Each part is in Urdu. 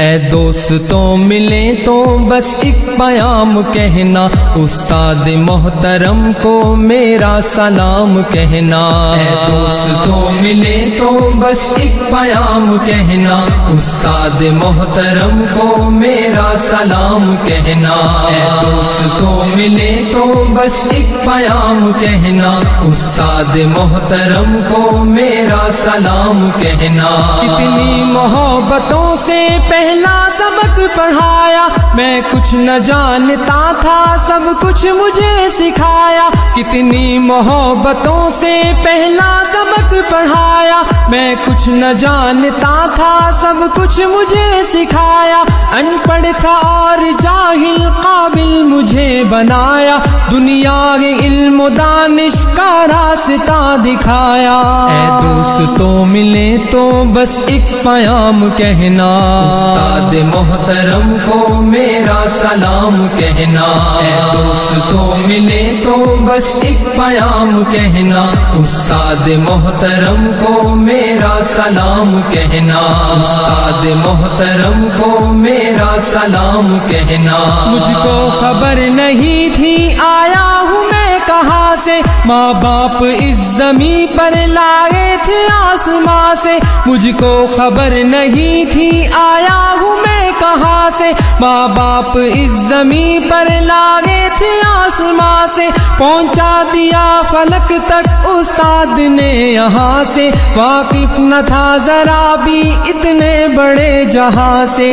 اے دوستوں ملے تو بس ایک پیام کہنا، استاد محترم کو میرا سلام کہنا۔ اے دوستوں ملے تو بس ایک پیام کہنا، استاد محترم کو میرا سلام کہنا۔ اے دوستوں ملے تو بس ایک پیام کہنا، استاد محترم کو میرا سلام کہنا۔ کتنی محبتوں سے پہلا سبق پڑھایا، میں کچھ نہ جانتا تھا سب کچھ مجھے سکھایا۔ کتنی محبتوں سے پہلا سبق پڑھایا، میں کچھ نہ جانتا تھا سب کچھ مجھے سکھایا۔ ان پڑھ تھا اور جاہل قابل مجھے بنایا، دنیا کے علم و دانش کا راستہ دکھایا۔ اے دوستوں ملے تو بس ایک پیام کہنا، استاد محترم کو میرا سلام کہنا۔ اے دوستوں ملے تو بس ایک پیام کہنا، استاد محترم کو میرا سلام کہنا۔ استاد محترم کو میرا سلام کہنا۔ مجھ کو خبر نہیں تھی آیا ہوں میں کہاں سے، ماں باپ اس زمین پر لائے تھے آسماں سے۔ مجھ کو خبر نہیں تھی آیا ہوں میں کہاں سے، ماں باپ اس زمین پر لائے تھے آسماں سے۔ پہنچا دیا فلک تک استاد نے یہاں سے، واقف نہ تھا ذرا بھی اتنے بڑے جہاں سے۔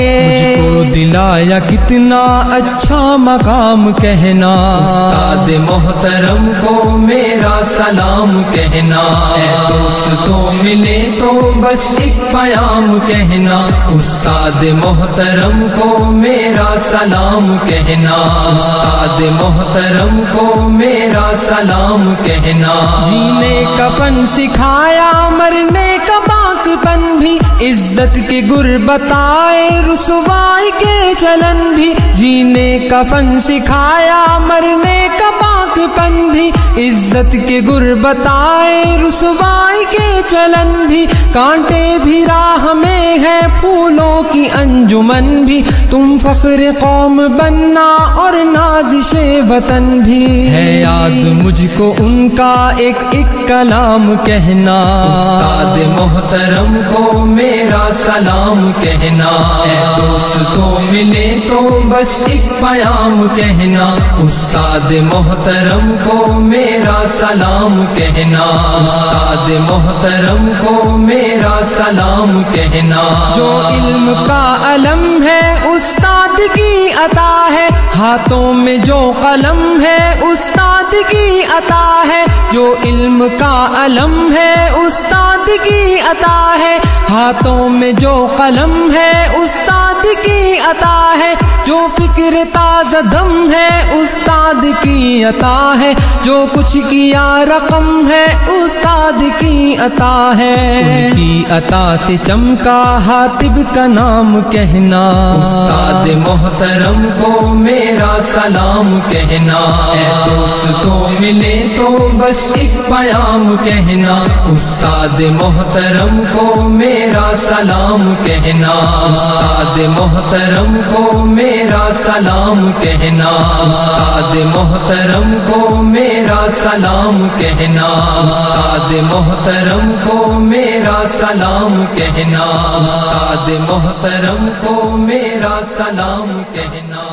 مجھ کو دلایا کتنا اچھا مقام کہنا، استاد محترم کو میرا سلام کہنا۔ اے دوستوں ملے تو بس ایک پیام کہنا، استاد محترم کو میرا سلام کہنا۔ استاد محترم کو میرا سلام کہنا۔ جینے کا فن سکھایا، مرنے کا باک پن بھی، عزت کے گر بتائے رسوائی کے چلن بھی۔ جینے کا فن سکھایا، مرنے کا باک پن بھی، عزت کے گر بتائے رسوائی کے چلن بھی۔ کانٹے بھی راہ میں ہے پھولوں کی انجمن بھی، تم فخر قوم بننا اور نازش وطن بھی۔ ہے یاد مجھ کو ان کا ایک ایک کلام کہنا، استاد محترم کو میرا سلام کہنا۔ اے دوستوں ملے تو بس ایک پیام کہنا، استاد محترم کو میرا سلام کہنا۔ استاد محترم کو میرا سلام کہنا۔ جو علم کا علم ہے استاد کی عطا ہے، ہاتھوں میں جو قلم ہے استاد کی عطا ہے۔ جو علم کا علم ہے استاد کی عطا ہے، ہاتھوں میں جو قلم ہے استاد کی عطا ہے۔ جو فکر تازہ دم ہے استاد کی عطا ہے، جو کچھ کیا رقم ہے استاد کی عطا ہے۔ ان کی عطا سے چمکا حاتب کا نام کہنا، استاد محترم کو میرا سلام کہنا۔ اے دوستوں ملے تو بس ایک پیام کہنا، استاد محترم کو میرا سلام کہنا۔ استاد محترم کو میرا سلام کہنا۔ استاد محترم کو میرا سلام کہنا۔ استاد محترم کو میرا سلام کہنا۔ استاد محترم کو میرا سلام کہنا۔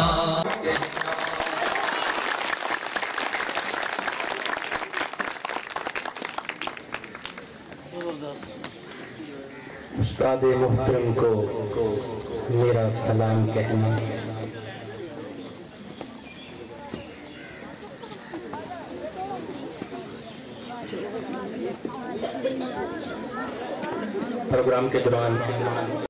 استاد محترم کو میرا سلام کہنا۔ پروگرام کے دوران